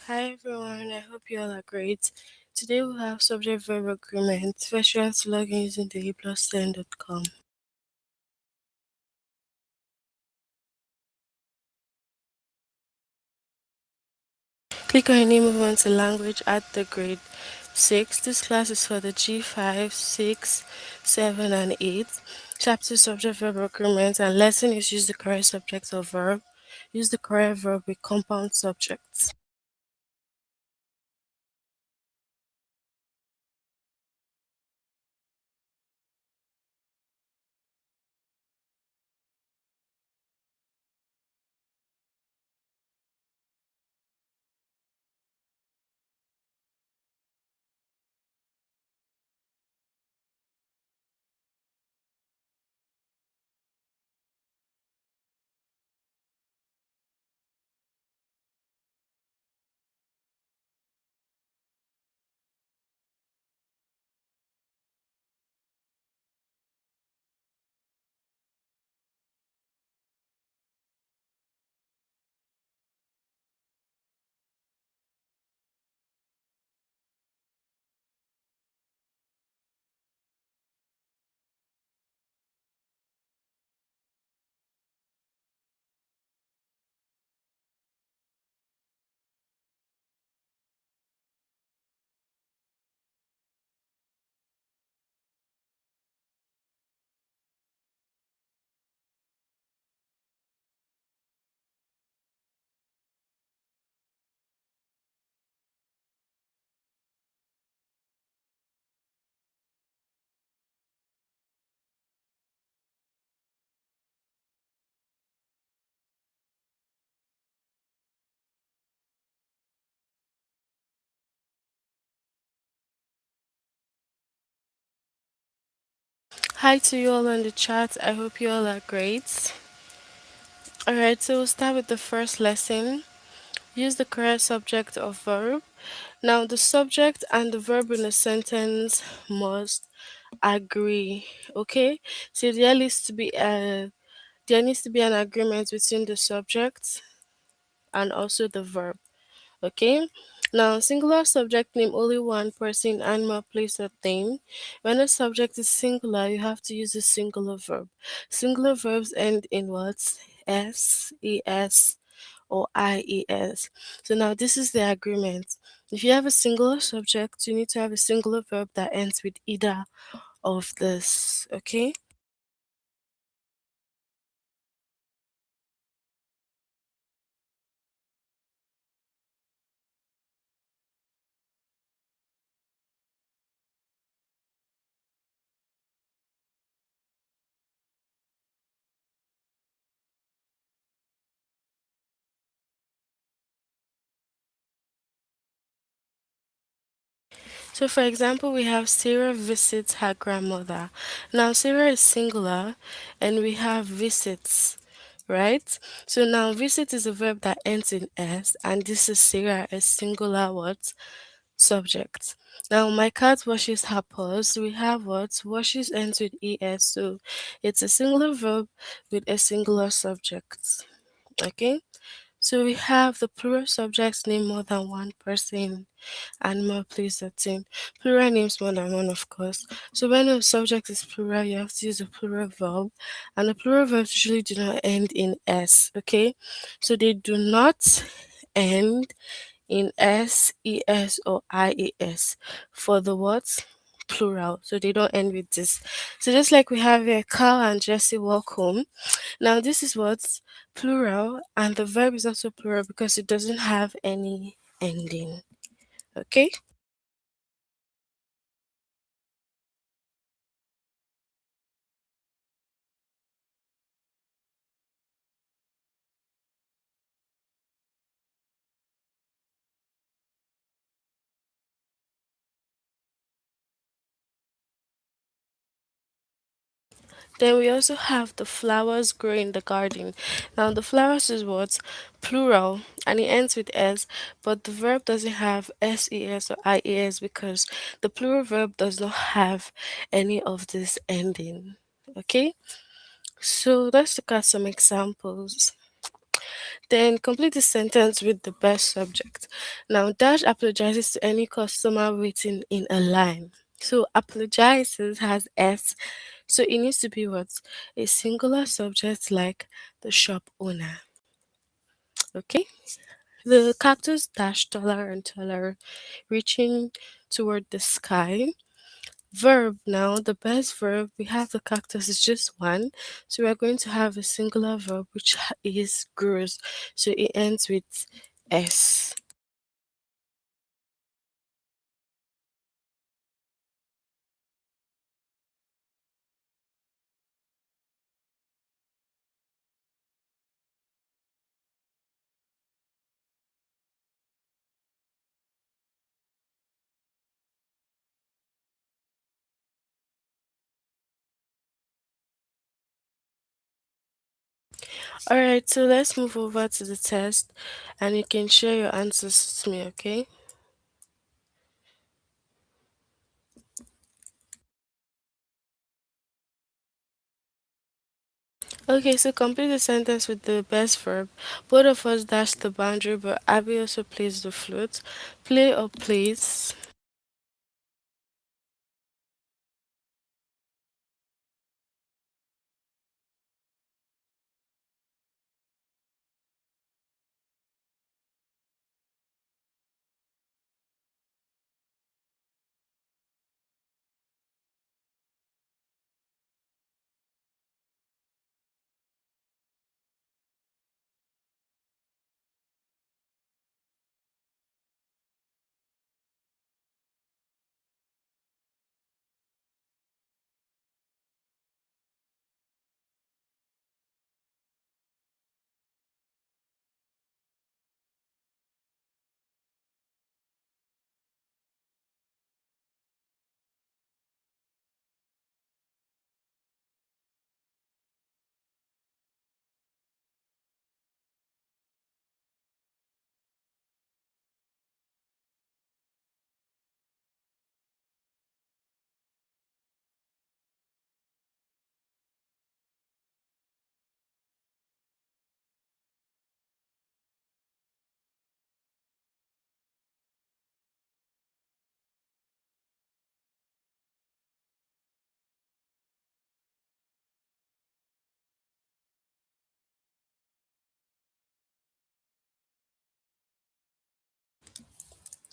Hi everyone, I hope you all are great. Today we'll have subject verb agreement. First, you have to log in using the aplusn.com. Click on any move on to language at the grade 6. This class is for the G5, 6, 7, and 8. Chapter subject verb agreement and lesson is use the correct subject or verb. Use the correct verb with compound subjects. Hi to you all on the chat. I hope you all are great. Alright, so we'll start with the first lesson. Use the correct subject or verb. Now, the subject and the verb in a sentence must agree. Okay, so there needs to be an agreement between the subject and also the verb. Okay, now singular subject name only one person, animal, place, or thing. When a subject is singular, you have to use a singular verb. Singular verbs end in what? S, es, or ies. So now this is the agreement. If you have a singular subject, you need to have a singular verb that ends with either of this. Okay. So for example, we have Sarah visits her grandmother. Now Sarah is singular and we have visits, right? So now visit is a verb that ends in s, and this is Sarah, a singular what? Subject. Now my cat washes her paws. We have what? Washes ends with es, so it's a singular verb with a singular subject. Okay? So we have the plural subjects name more than one person, animal, place, or thing. Plural names more than one, of course. So when a subject is plural, you have to use a plural verb, and the plural verbs usually do not end in s. Okay, so they do not end in s, es, or ies for the what? Plural. So they don't end with this. So just like we have here, Carl and Jesse walk home. Now this is what's plural, and the verb is also plural because it doesn't have any ending. Okay. Then we also have the flowers grow in the garden. Now the flowers is what? Plural, and it ends with s, but the verb doesn't have ses or ies because the plural verb does not have any of this ending. Okay? So let's look at some examples. Then complete the sentence with the best subject. Now, Dash apologizes to any customer waiting in a line. So, apologizes has S. So, it needs to be what? A singular subject like the shop owner. Okay? The cactus dash taller and taller, reaching toward the sky. Verb now, the best verb, we have the cactus is just one. So we're going to have a singular verb which is grows. So it ends with S. Alright, so let's move over to the test and you can share your answers with me, okay? Okay, so complete the sentence with the best verb. Both of us dash the boundary, but Abby also plays the flute. Play or plays.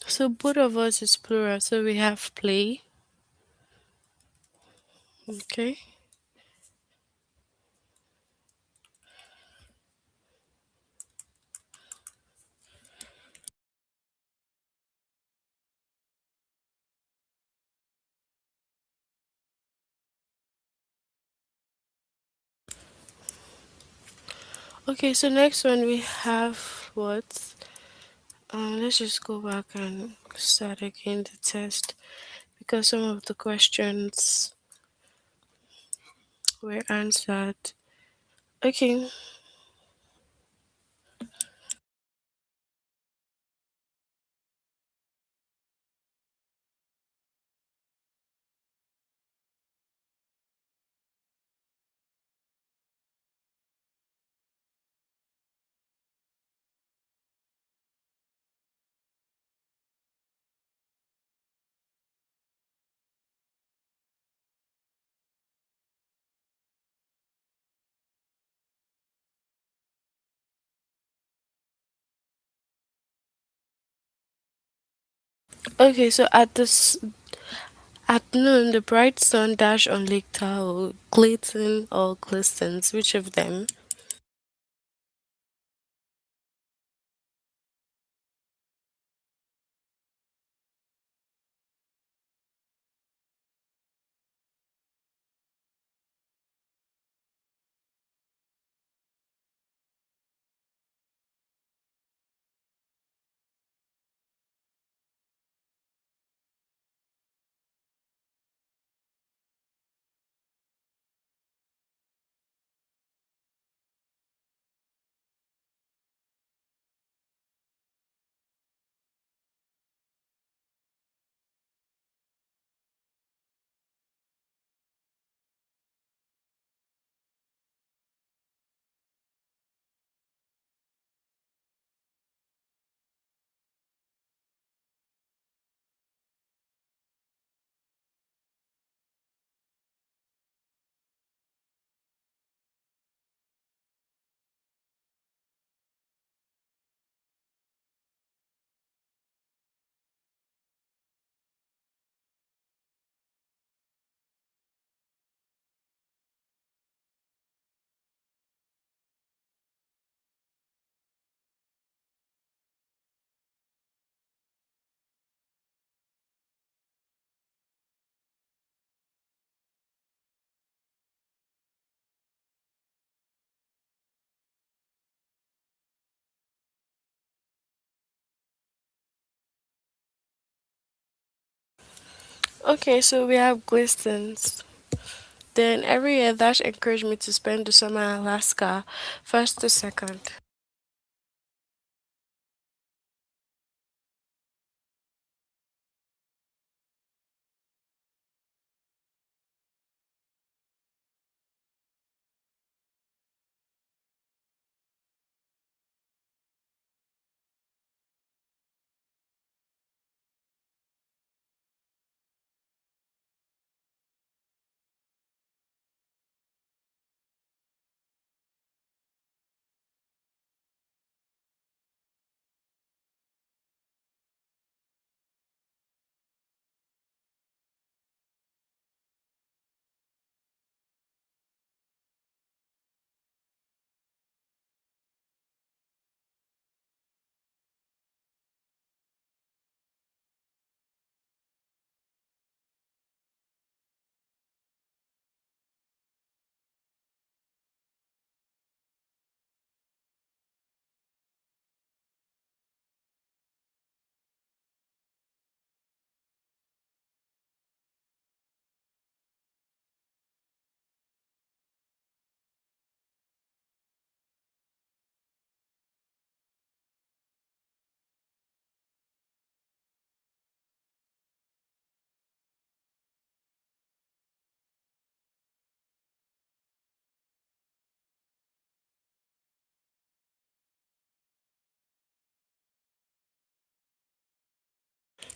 So both of us is plural, so we have play. Okay. Okay, so next one we have what? Let's just go back and start again the test because some of the questions were answered. Okay, okay. So at noon, the bright sun dashed on Lake Tahoe, Clayton or glistens. Which of them? Okay, so we have glistens. Then every year that encouraged me to spend the summer in Alaska, first to second.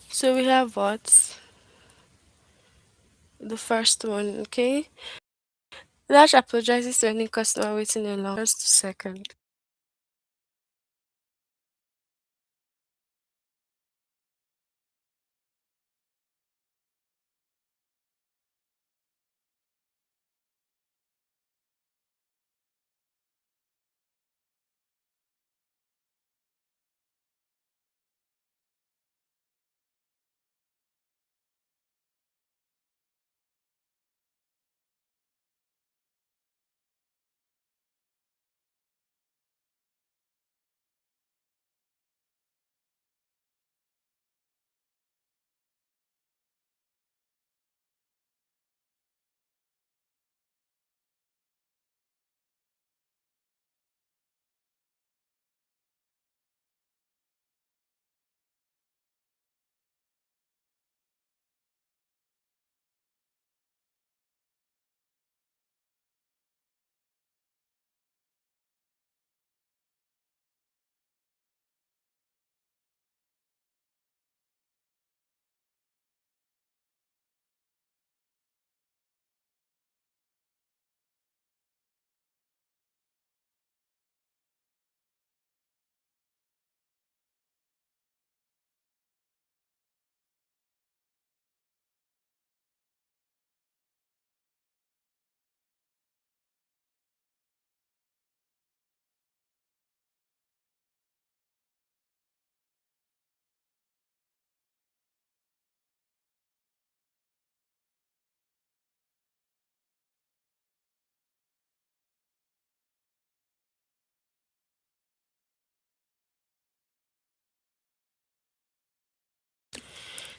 So we have what? The first one, okay? Dash apologizes to any customer waiting a long first to second.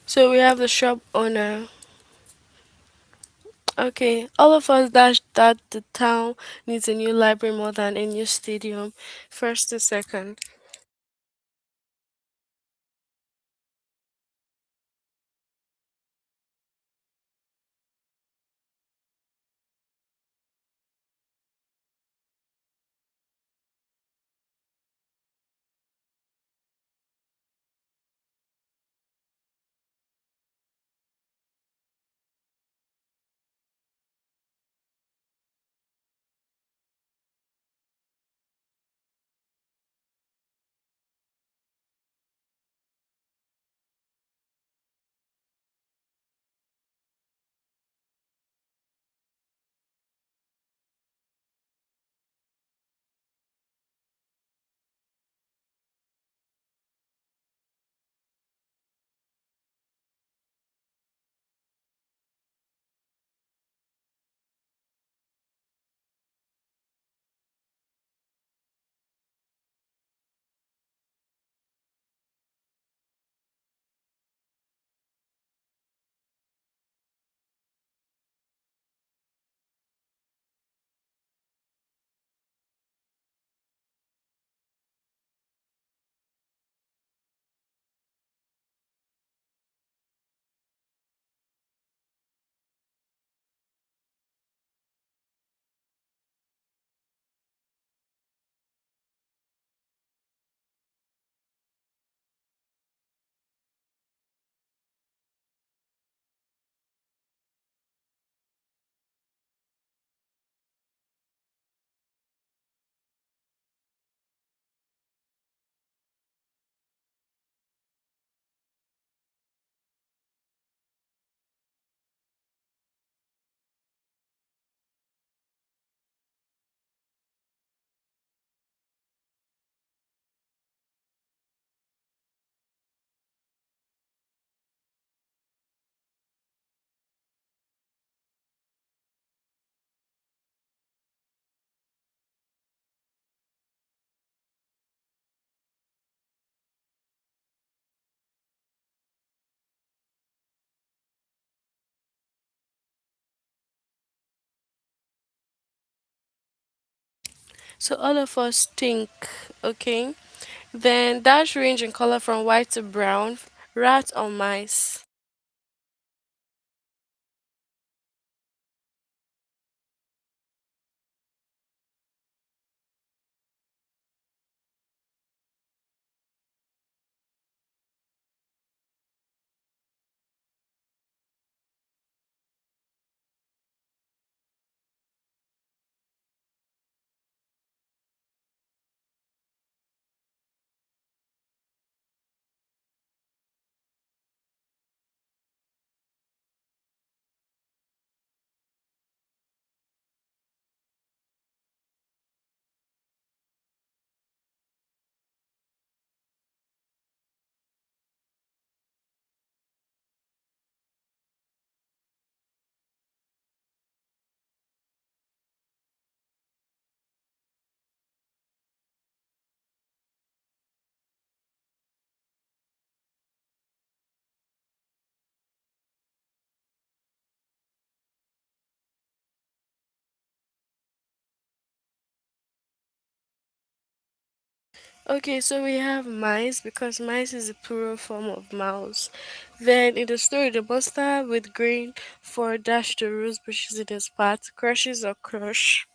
So we have the shop owner. Okay, all of us dash that the town needs a new library more than a new stadium. First to second. So all of us think, okay? Then dash range in color from white to brown, rat or mice. Okay, so we have mice because mice is a plural form of mouse. Then in the story, the monster with green for dash the rose bushes in his path, crushes or crush.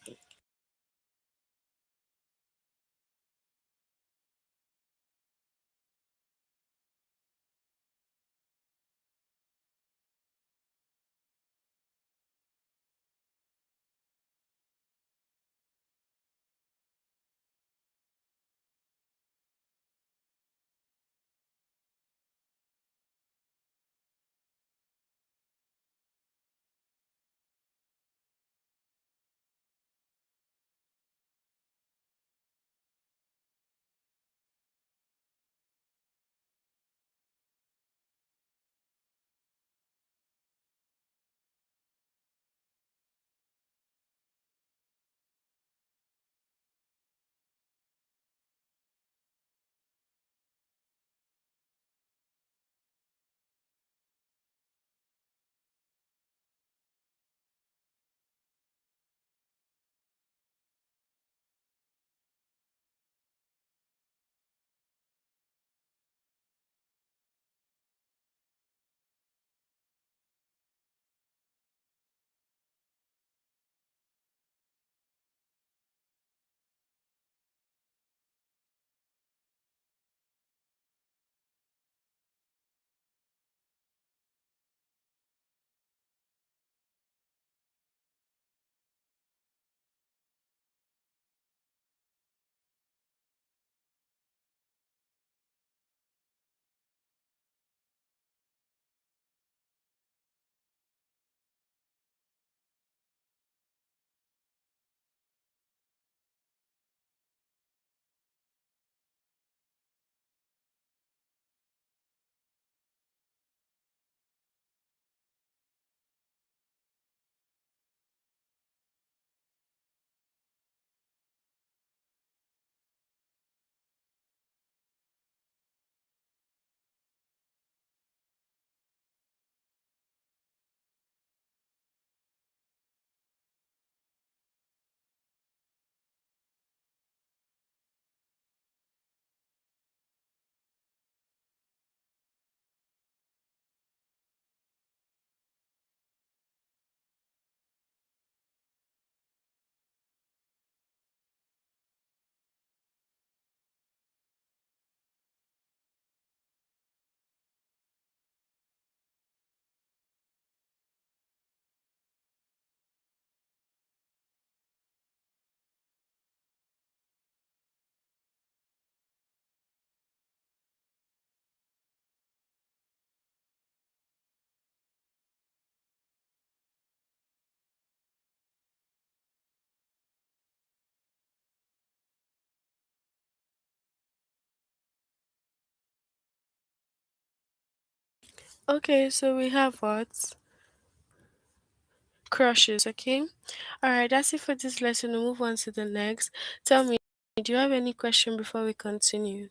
Okay, so we have what? Crushes, okay? Alright, that's it for this lesson. We'll move on to the next. Tell me, do you have any question before we continue?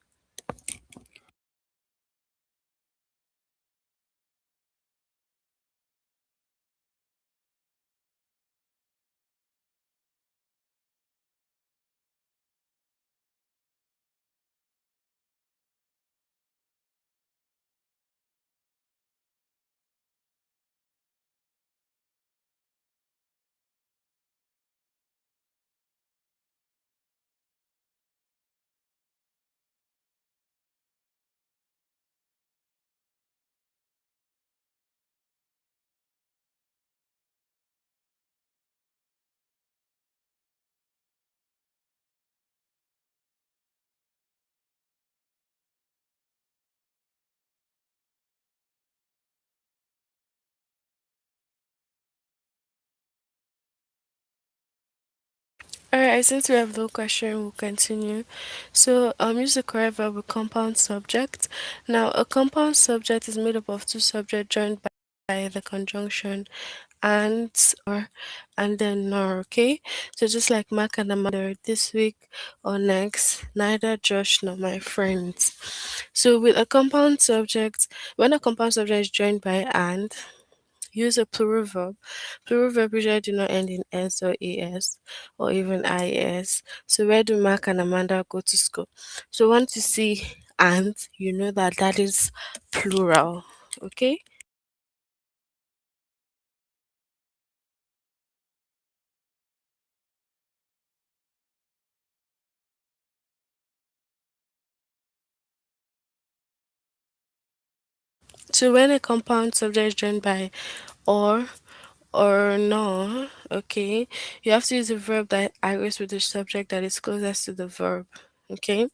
Alright, since we have no question, we'll continue. So, use the correct verb with compound subject. Now, a compound subject is made up of two subjects joined by the conjunction and or and then nor. Okay, so just like Mark and Amanda this week or next, neither Josh nor my friends. So, with a compound subject, when a compound subject is joined by and, use a plural verb. Plural verb usually do not end in s or es or even is. So where do Mark and Amanda go to school? So once you see and, you know that that is plural. Okay. So when a compound subject is joined by or no, okay, you have to use a verb that agrees with the subject that is closest to the verb. Okay,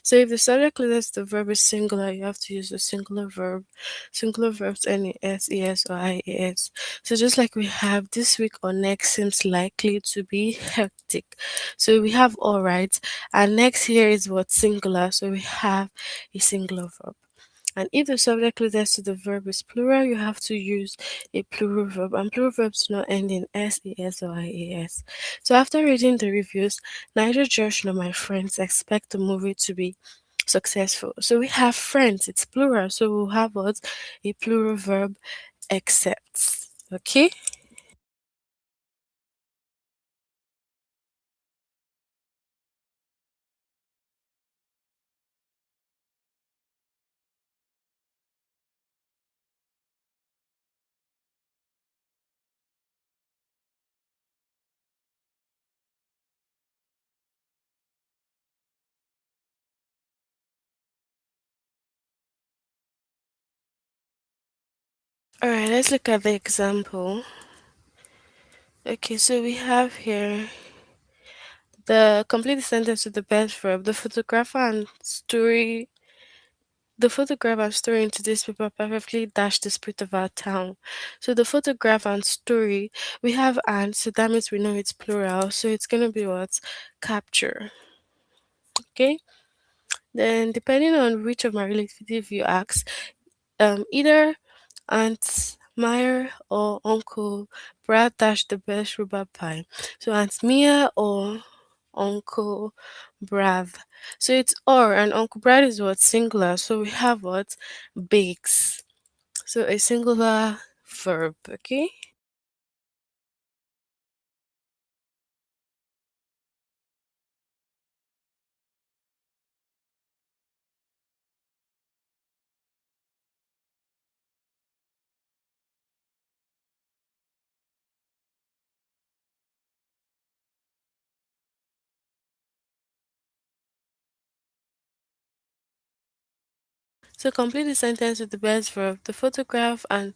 so if the subject closest to the verb is singular, you have to use a singular verb. Singular verbs end in s, es, or ias. So just like we have this week or next seems likely to be hectic. So we have all right, and next here is what singular. So we have a singular verb. And if the subject closest to the verb is plural, you have to use a plural verb. And plural verbs do not end in s, es, or ias. So after reading the reviews, neither Josh nor my friends expect the movie to be successful. So we have friends, it's plural. So we'll have what? A plural verb except. Okay? Alright, let's look at the example. Okay, so we have here the complete the sentence with the best verb. The photograph and story into this paper perfectly dash the spirit of our town. So the photograph and story, we have and, so that means we know it's plural. So it's gonna be what? Capture. Okay. Then depending on which of my relative you ask, either Aunt Meyer or Uncle Brad dash the best rhubarb pie. So Aunt Mia or Uncle Brad. So it's or, and Uncle Brad is what? Singular. So we have what? Bakes. So a singular verb, okay? So complete the sentence with the best verb. The photograph and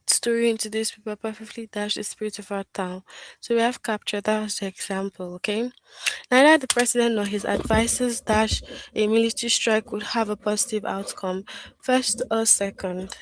story into this paper perfectly dash the spirit of our town. So we have capture, that was the example, okay? Neither the president nor his advisors dash a military strike would have a positive outcome. First or second.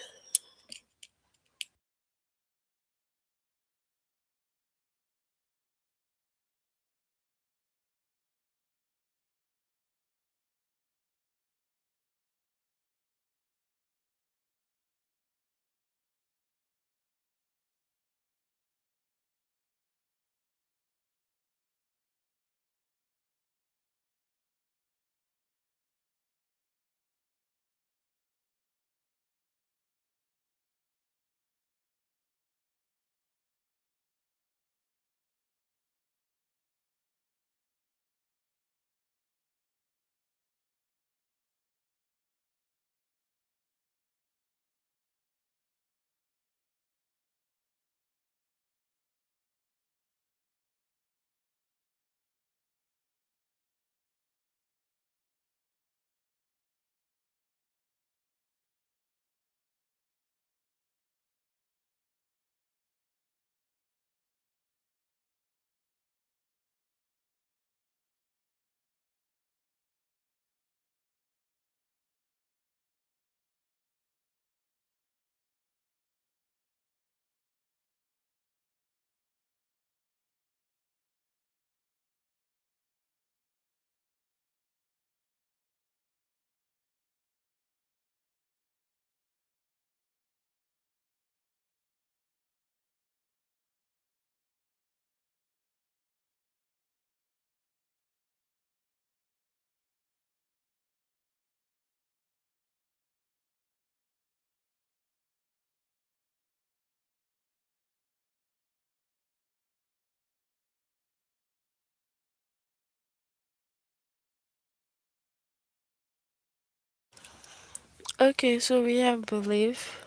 Okay, so we have belief.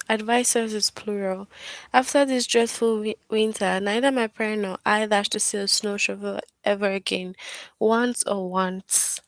Advisors is plural. After this dreadful winter, neither my parent nor I dash to see a snow shovel ever again. Once or once.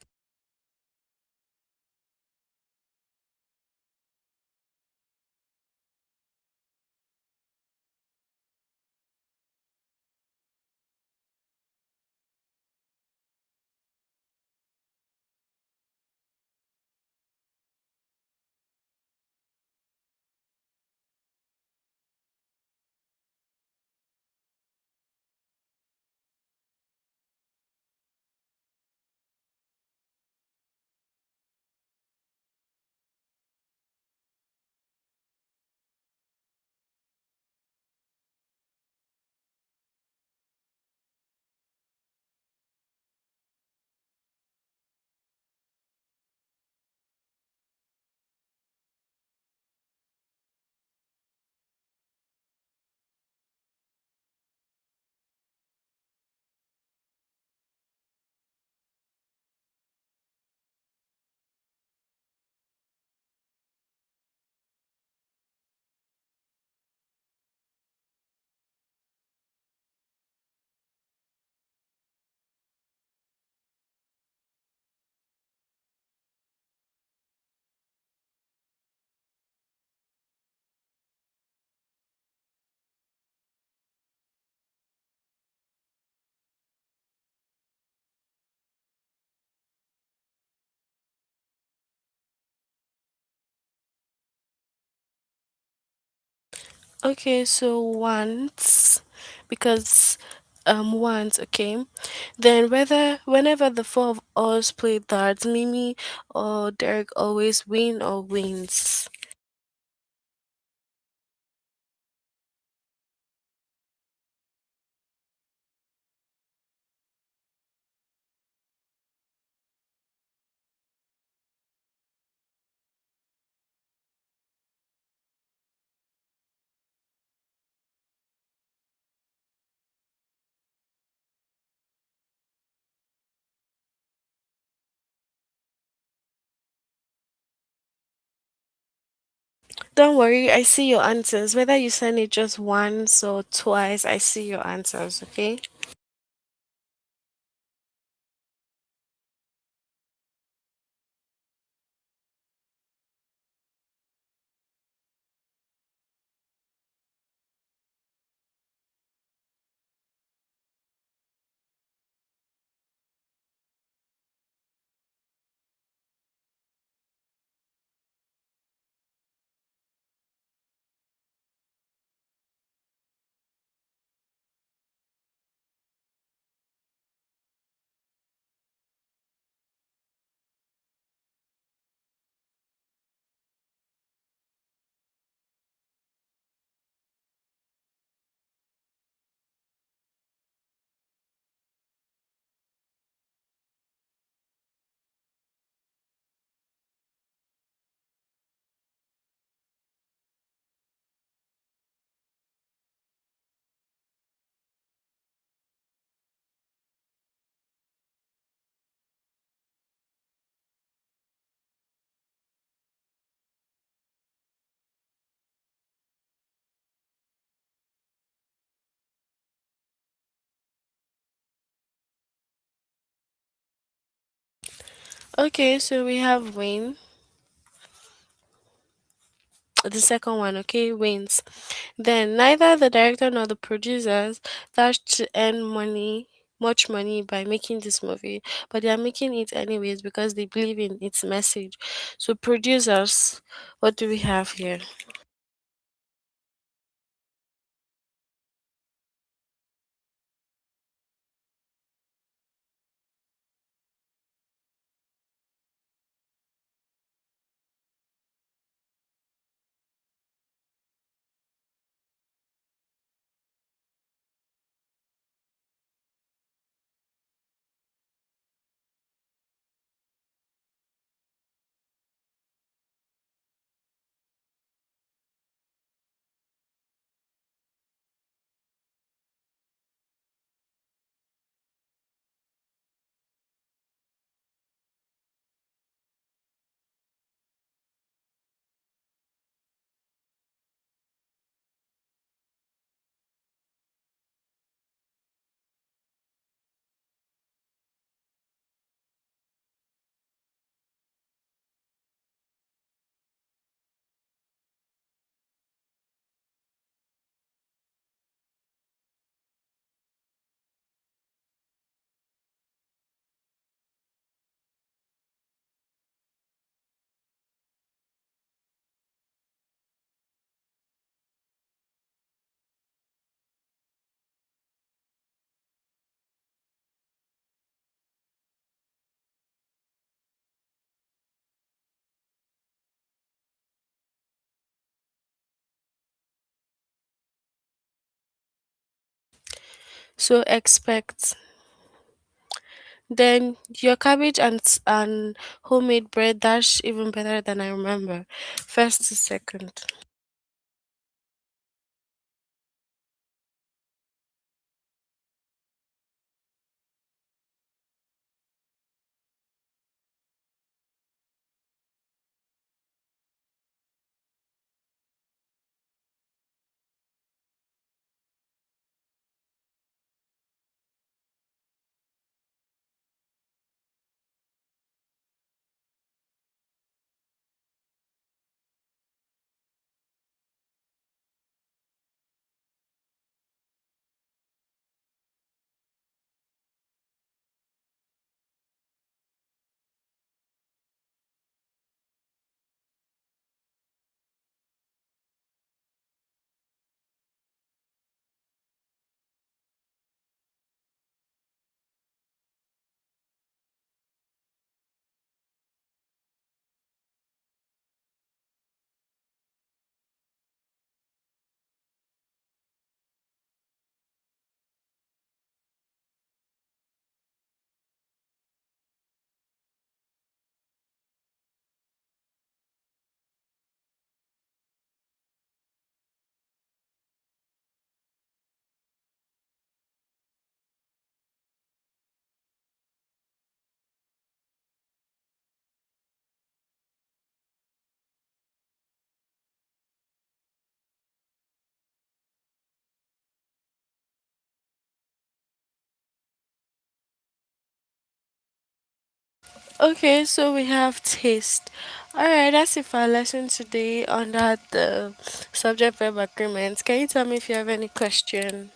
Okay, so once, because once, okay. Then whenever the four of us play darts, Mimi or Derek always win or wins. Don't worry, I see your answers. Whether you send it just once or twice, I see your answers, okay? Okay, so we have win. The second one, okay, wins. Then neither the director nor the producers dash to earn much money by making this movie, but they are making it anyways because they believe in its message. So producers, what do we have here? So expect. Then your cabbage and homemade bread, that's even better than I remember. First to second. Okay, so we have taste. Alright, that's it for our lesson today on that subject verb agreements. Can you tell me if you have any question?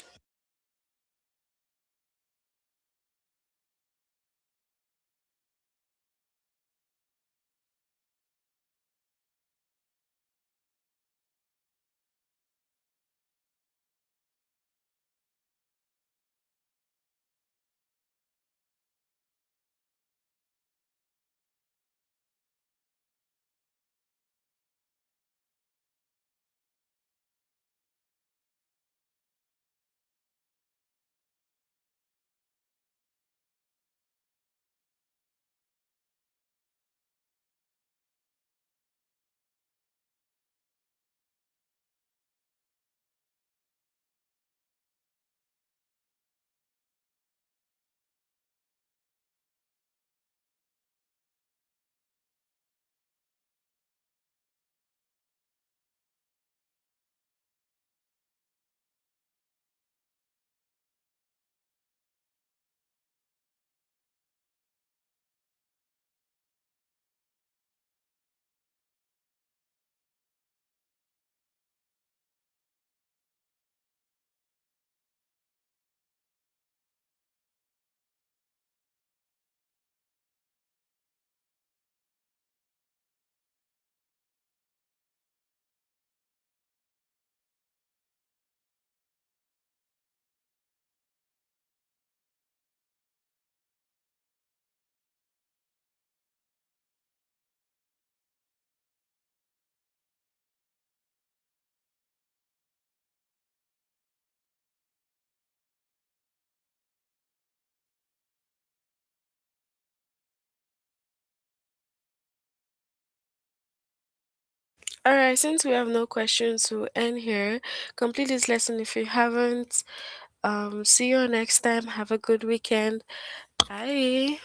Alright, since we have no questions to end here, complete this lesson if you haven't. See you next time. Have a good weekend. Bye.